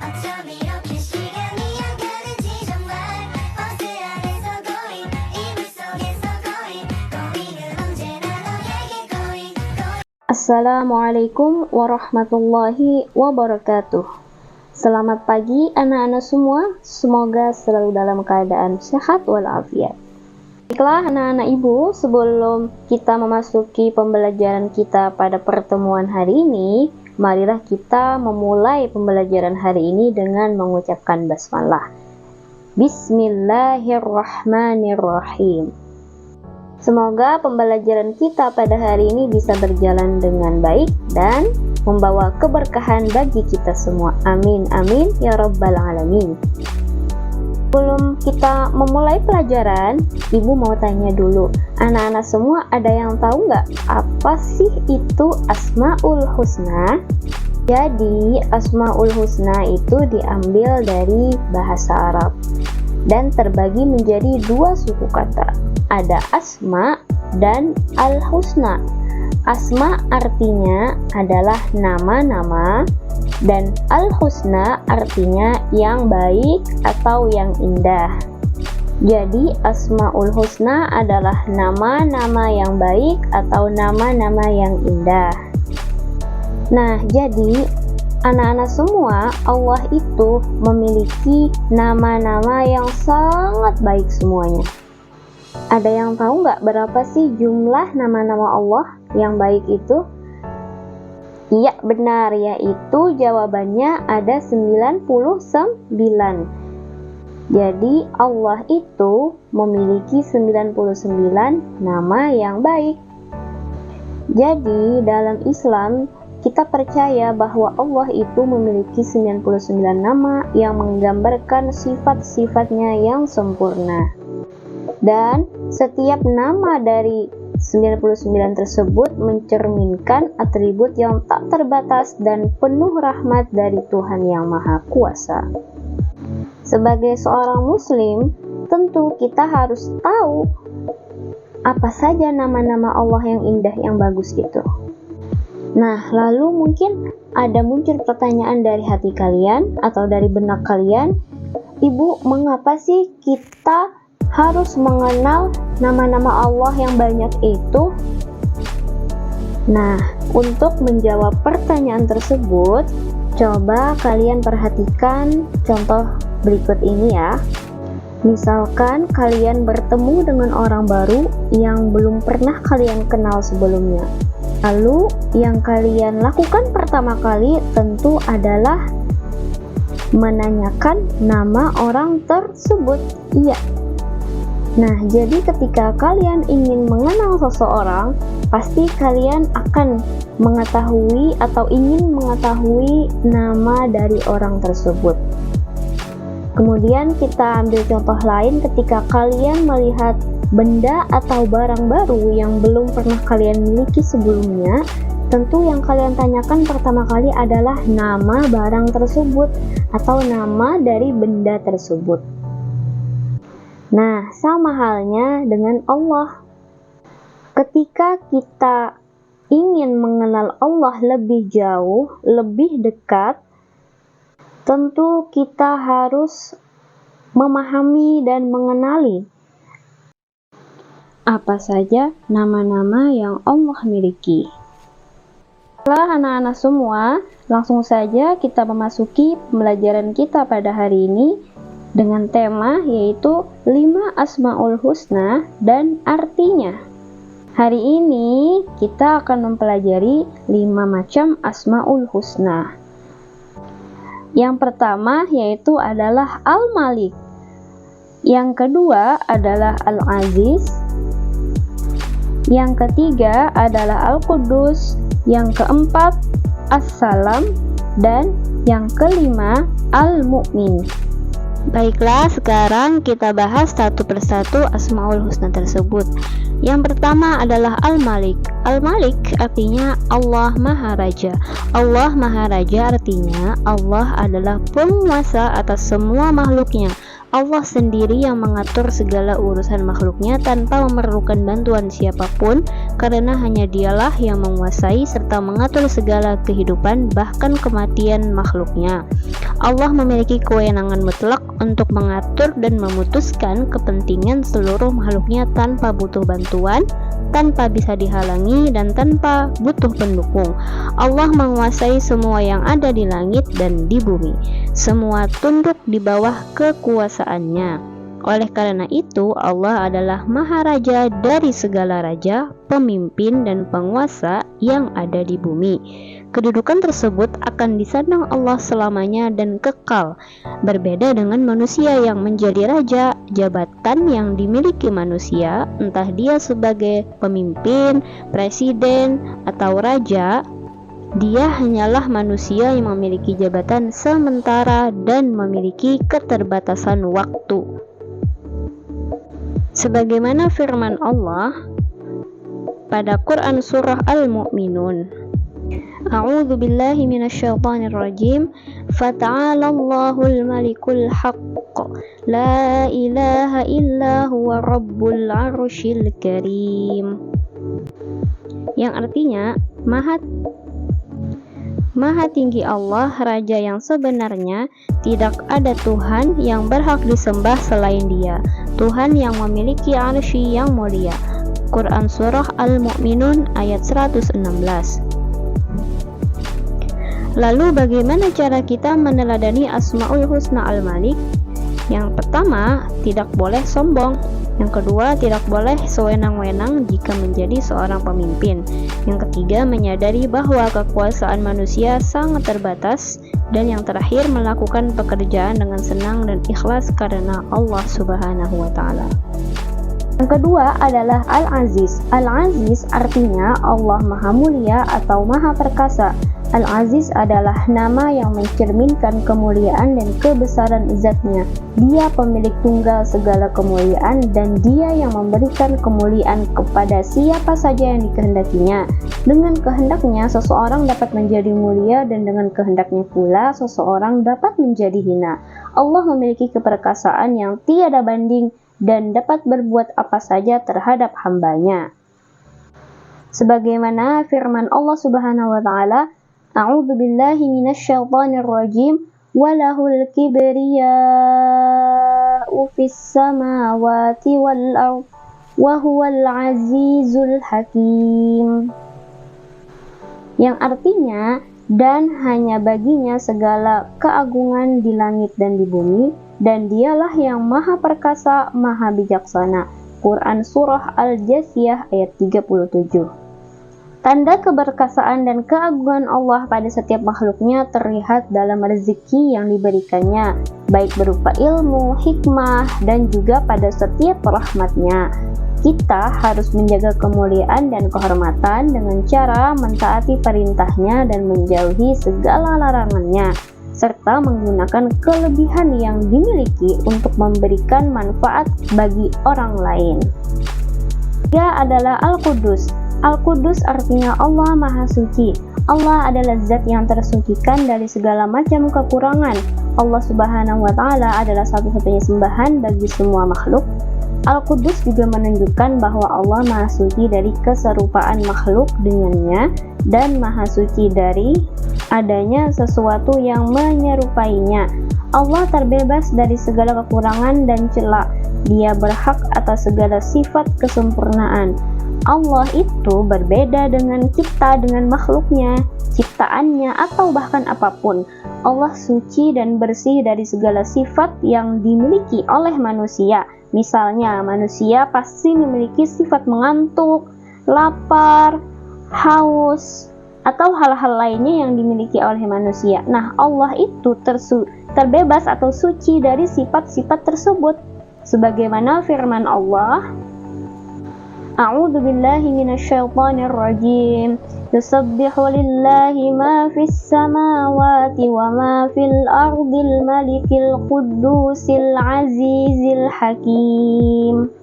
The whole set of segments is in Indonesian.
어쩜 이렇게 시간이 안 가는지 정말 버스 안에서 고인 이불 속에서 고인은 언제나 너에게 고인. Assalamualaikum warahmatullahi wabarakatuh. Selamat pagi anak-anak semua, semoga selalu dalam keadaan sehat walafiat. Baiklah anak-anak ibu, sebelum kita memasuki pembelajaran kita pada pertemuan hari ini, marilah kita memulai pembelajaran hari ini dengan mengucapkan basmalah. Bismillahirrahmanirrahim. Semoga pembelajaran kita pada hari ini bisa berjalan dengan baik dan membawa keberkahan bagi kita semua. Amin, amin, ya rabbal alamin. Sebelum kita memulai pelajaran, ibu mau tanya dulu, anak-anak semua ada yang tahu nggak apa sih itu Asmaul Husna? Jadi Asmaul Husna itu diambil dari bahasa Arab dan terbagi menjadi dua suku kata. Ada Asma dan Al-Husna. Asma artinya adalah nama-nama dan Al-Husna artinya yang baik atau yang indah. Jadi Asmaul Husna adalah nama-nama yang baik atau nama-nama yang indah. Nah, jadi anak-anak semua, Allah itu memiliki nama-nama yang sangat baik semuanya. Ada yang tahu nggak berapa sih jumlah nama-nama Allah yang baik itu? Iya benar, yaitu jawabannya ada 99. Jadi Allah itu memiliki 99 nama yang baik. Jadi dalam Islam kita percaya bahwa Allah itu memiliki 99 nama yang menggambarkan sifat-sifatnya yang sempurna. Dan setiap nama dari 99 tersebut mencerminkan atribut yang tak terbatas dan penuh rahmat dari Tuhan yang Maha Kuasa. Sebagai seorang muslim, tentu kita harus tahu apa saja nama-nama Allah yang indah yang bagus itu. Nah, lalu mungkin ada muncul pertanyaan dari hati kalian atau dari benak kalian, Ibu, mengapa sih kita harus mengenal nama-nama Allah yang banyak itu? Nah, untuk menjawab pertanyaan tersebut, coba kalian perhatikan contoh berikut ini ya. Misalkan kalian bertemu dengan orang baru yang belum pernah kalian kenal sebelumnya. Lalu yang kalian lakukan pertama kali tentu adalah menanyakan nama orang tersebut. Iya. Nah, jadi ketika kalian ingin mengenal seseorang, pasti kalian akan mengetahui atau ingin mengetahui nama dari orang tersebut. Kemudian kita ambil contoh lain ketika kalian melihat benda atau barang baru yang belum pernah kalian miliki sebelumnya, tentu yang kalian tanyakan pertama kali adalah nama barang tersebut atau nama dari benda tersebut. Nah, sama halnya dengan Allah. Ketika kita ingin mengenal Allah lebih jauh, lebih dekat, tentu kita harus memahami dan mengenali apa saja nama-nama yang Allah miliki. Setelah anak-anak semua, langsung saja kita memasuki pembelajaran kita pada hari ini dengan tema yaitu 5 Asmaul Husna dan artinya. Hari ini kita akan mempelajari 5 macam Asmaul Husna. Yang pertama yaitu adalah Al-Malik. Yang kedua adalah Al-Aziz. Yang ketiga adalah Al-Quddus. Yang keempat As-Salam. Dan yang kelima Al-Mu'min. Baiklah, sekarang kita bahas satu persatu Asmaul Husna tersebut. Yang pertama adalah Al-Malik. Al-Malik artinya Allah Maha Raja. Allah Maha Raja artinya Allah adalah penguasa atas semua makhluknya. Allah sendiri yang mengatur segala urusan makhluknya tanpa memerlukan bantuan siapapun, karena hanya Dialah yang menguasai serta mengatur segala kehidupan, bahkan kematian makhluknya. Allah memiliki kewenangan mutlak untuk mengatur dan memutuskan kepentingan seluruh makhluknya tanpa butuh bantuan, tanpa bisa dihalangi, dan tanpa butuh pendukung. Allah menguasai semua yang ada di langit dan di bumi. Semua tunduk di bawah kekuasaannya. Oleh karena itu, Allah adalah Maharaja dari segala raja, pemimpin, dan penguasa yang ada di bumi. Kedudukan tersebut akan disandang Allah selamanya dan kekal. Berbeda dengan manusia yang menjadi raja, jabatan yang dimiliki manusia, entah dia sebagai pemimpin, presiden, atau raja, dia hanyalah manusia yang memiliki jabatan sementara dan memiliki keterbatasan waktu. Sebagaimana firman Allah pada Quran surah Al-Mu'minun, A'udzu billahi minasyaitonir rajim, Fata'alallahul malikul haqq, la ilaha illa huwa rabbul arsyil karim. Yang artinya, Maha tinggi Allah, Raja yang sebenarnya, tidak ada Tuhan yang berhak disembah selain Dia, Tuhan yang memiliki arsy yang mulia. Quran Surah Al-Mu'minun ayat 116. Lalu bagaimana cara kita meneladani Asmaul Husna Al-Malik? Yang pertama, tidak boleh sombong. Yang kedua, tidak boleh sewenang-wenang jika menjadi seorang pemimpin. Yang ketiga, menyadari bahwa kekuasaan manusia sangat terbatas. Dan yang terakhir, melakukan pekerjaan dengan senang dan ikhlas karena Allah Subhanahu wa Ta'ala. Yang kedua adalah Al-Aziz. Al-Aziz artinya Allah Maha Mulia atau Maha Perkasa. Al-Aziz adalah nama yang mencerminkan kemuliaan dan kebesaran zat-Nya. Dia pemilik tunggal segala kemuliaan dan Dia yang memberikan kemuliaan kepada siapa saja yang dikehendakinya. Dengan kehendaknya seseorang dapat menjadi mulia dan dengan kehendaknya pula seseorang dapat menjadi hina. Allah memiliki keperkasaan yang tiada banding dan dapat berbuat apa saja terhadap hambanya. Sebagaimana firman Allah Subhanahu wa Ta'ala, A'udzu billahi minasyaitonir rajim, walahul kibriya'u fis samawati wal ardh wa huwal azizul hakim. Yang artinya, dan hanya baginya segala keagungan di langit dan di bumi, dan Dialah yang Maha Perkasa, Maha Bijaksana. Quran Surah Al-Jasiyah ayat 37. Tanda keberkasaan dan keagungan Allah pada setiap makhluknya terlihat dalam rezeki yang diberikannya, baik berupa ilmu, hikmah, dan juga pada setiap rahmatnya. Kita harus menjaga kemuliaan dan kehormatan dengan cara mentaati perintahnya dan menjauhi segala larangannya, serta menggunakan kelebihan yang dimiliki untuk memberikan manfaat bagi orang lain. Dia adalah Al-Qudus. Al-Qudus artinya Allah Maha Suci. Allah adalah zat yang tersucikan dari segala macam kekurangan. Allah Subhanahu wa Ta'ala adalah satu-satunya sembahan bagi semua makhluk. Al-Qudus juga menunjukkan bahwa Allah Maha Suci dari keserupaan makhluk dengannya dan Maha Suci dari adanya sesuatu yang menyerupainya. Allah terbebas dari segala kekurangan dan celah. Dia berhak atas segala sifat kesempurnaan. Allah itu berbeda dengan kita, dengan makhluknya, ciptaannya, atau bahkan apapun. Allah suci dan bersih dari segala sifat yang dimiliki oleh manusia. Misalnya, manusia pasti memiliki sifat mengantuk, lapar, haus, atau hal-hal lainnya yang dimiliki oleh manusia. Nah, Allah itu terbebas atau suci dari sifat-sifat tersebut. Sebagaimana firman Allah, A'udzu billahi minasyaitonir rajim. Yusabbihu lillahi ma fis samawati wa ma fil ardil malikil quddusil azizil hakim.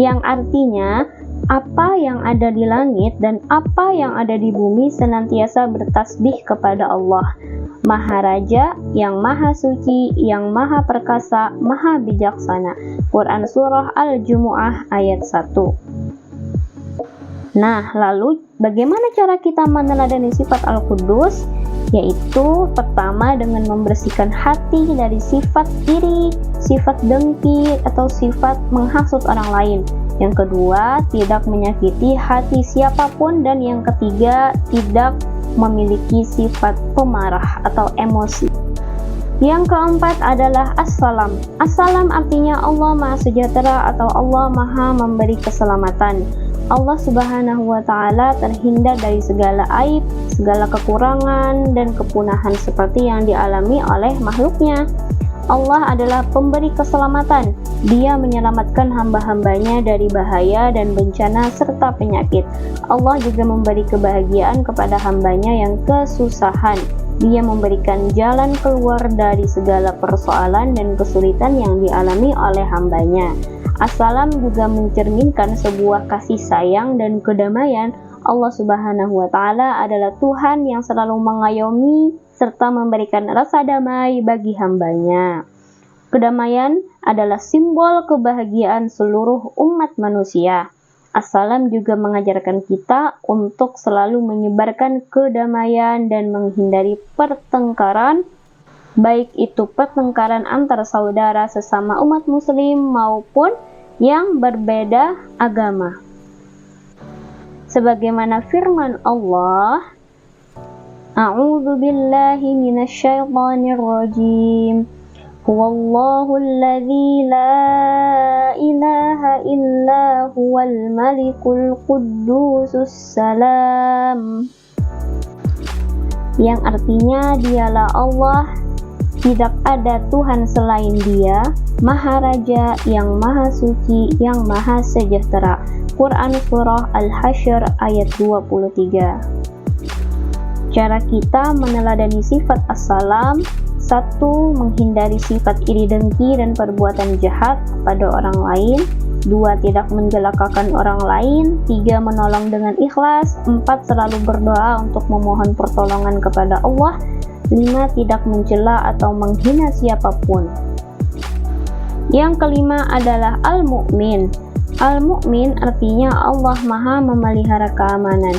Yang artinya, apa yang ada di langit dan apa yang ada di bumi senantiasa bertasbih kepada Allah. Maharaja, yang maha suci, yang maha perkasa, maha bijaksana. Quran Surah Al-Jumu'ah ayat 1. Nah, lalu bagaimana cara kita meneladani sifat Al-Quddus? Yaitu pertama dengan membersihkan hati dari sifat iri, sifat dengki, atau sifat menghasut orang lain. Yang kedua, tidak menyakiti hati siapapun. Dan yang ketiga, tidak memiliki sifat pemarah atau emosi. Yang keempat adalah Assalam. Assalam artinya Allah Maha Sejahtera atau Allah Maha Memberi Keselamatan. Allah Subhanahu wa Ta'ala terhindar dari segala aib, segala kekurangan, dan kepunahan seperti yang dialami oleh makhluknya. Allah adalah pemberi keselamatan. Dia menyelamatkan hamba-hambanya dari bahaya dan bencana serta penyakit. Allah juga memberi kebahagiaan kepada hambanya yang kesusahan. Dia memberikan jalan keluar dari segala persoalan dan kesulitan yang dialami oleh hambanya. Assalam juga mencerminkan sebuah kasih sayang dan kedamaian. Allah Subhanahu wa Ta'ala adalah Tuhan yang selalu mengayomi serta memberikan rasa damai bagi hambanya. Kedamaian adalah simbol kebahagiaan seluruh umat manusia. Assalam juga mengajarkan kita untuk selalu menyebarkan kedamaian dan menghindari pertengkaran, baik itu pertengkaran antar saudara sesama umat muslim maupun yang berbeda agama. Sebagaimana firman Allah, A'udzu billahi minasyaitonir rajim. Huwallahu alladzi la ilaha illa huwal malikul quddusus salam. Yang artinya dialah Allah, tidak ada Tuhan selain Dia, Maharaja yang maha suci, yang maha sejahtera. Quran Surah Al-Hasyr ayat 23. Cara kita meneladani sifat Assalam: 1. Menghindari sifat iri dengki dan perbuatan jahat pada orang lain. 2. Tidak menjelakakan orang lain. 3. Menolong dengan ikhlas. 4. Selalu berdoa untuk memohon pertolongan kepada Allah. 5. Tidak mencela atau menghina siapapun. Yang kelima adalah Al-Mu'min. Al-Mu'min artinya Allah Maha memelihara keamanan.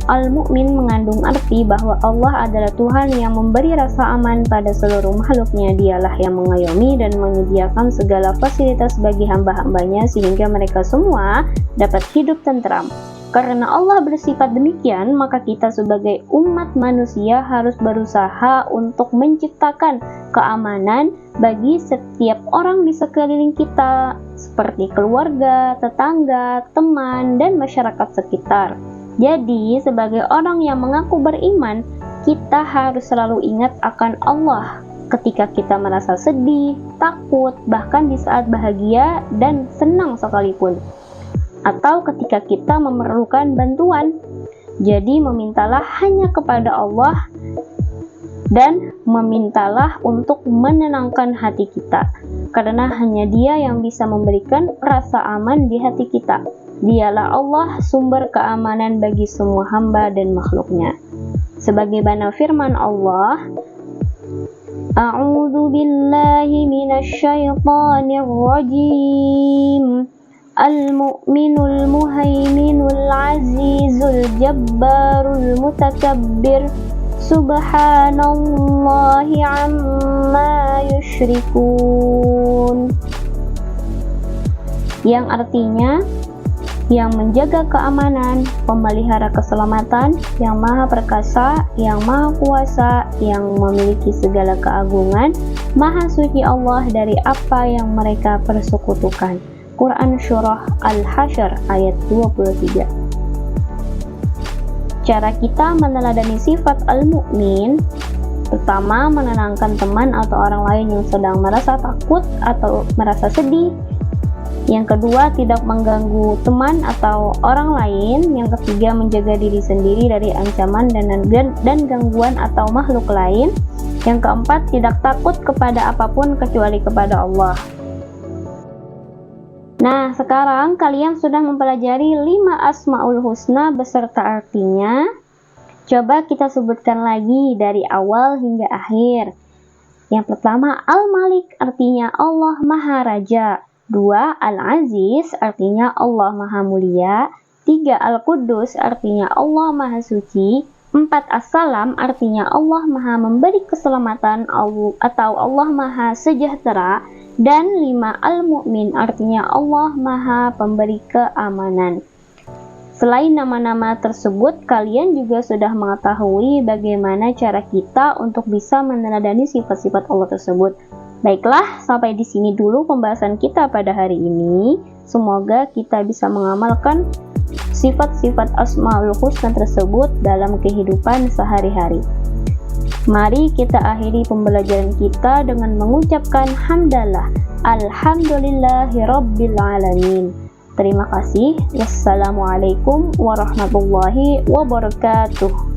Al-Mu'min mengandung arti bahwa Allah adalah Tuhan yang memberi rasa aman pada seluruh makhluknya. Dialah yang mengayomi dan menyediakan segala fasilitas bagi hamba-hambanya sehingga mereka semua dapat hidup tentram. Karena Allah bersifat demikian, maka kita sebagai umat manusia harus berusaha untuk menciptakan keamanan bagi setiap orang di sekeliling kita, seperti keluarga, tetangga, teman, dan masyarakat sekitar. Jadi, sebagai orang yang mengaku beriman, kita harus selalu ingat akan Allah ketika kita merasa sedih, takut, bahkan di saat bahagia dan senang sekalipun, atau ketika kita memerlukan bantuan. Jadi memintalah hanya kepada Allah dan memintalah untuk menenangkan hati kita, karena hanya Dia yang bisa memberikan rasa aman di hati kita. Dialah Allah sumber keamanan bagi semua hamba dan makhluknya. Sebagaimana firman Allah, A'udzu billahi minasyaitonir rajim. Al-mu'minul muhaiminul azizul jabbarul mutakabbir. Subhanallahi amma yusyrikun. Yang artinya, yang menjaga keamanan, pemelihara keselamatan, yang maha perkasa, yang maha kuasa, yang memiliki segala keagungan, maha suci Allah dari apa yang mereka persekutukan. Quran Surah Al-Hasyr ayat 23. Cara kita meneladani sifat Al-Mu'min: pertama, menenangkan teman atau orang lain yang sedang merasa takut atau merasa sedih. Yang kedua, tidak mengganggu teman atau orang lain. Yang ketiga, menjaga diri sendiri dari ancaman dan gangguan atau makhluk lain. Yang keempat, tidak takut kepada apapun kecuali kepada Allah. Nah, sekarang kalian sudah mempelajari 5 Asmaul Husna beserta artinya. Coba kita sebutkan lagi dari awal hingga akhir. Yang pertama, Al-Malik artinya Allah Maha Raja. 2. Al-Aziz artinya Allah Maha Mulia. 3. Al-Quddus artinya Allah Maha Suci. 4. As-Salam artinya Allah Maha Memberi Keselamatan atau Allah Maha Sejahtera. Dan 5. Al-Mu'min artinya Allah Maha Pemberi Keamanan. Selain nama-nama tersebut, kalian juga sudah mengetahui bagaimana cara kita untuk bisa meneladani sifat-sifat Allah tersebut. Baiklah, sampai di sini dulu pembahasan kita pada hari ini. Semoga kita bisa mengamalkan sifat-sifat Asmaul Husna tersebut dalam kehidupan sehari-hari. Mari kita akhiri pembelajaran kita dengan mengucapkan hamdalah. Alhamdulillahirabbil alamin. Terima kasih. Wassalamualaikum warahmatullahi wabarakatuh.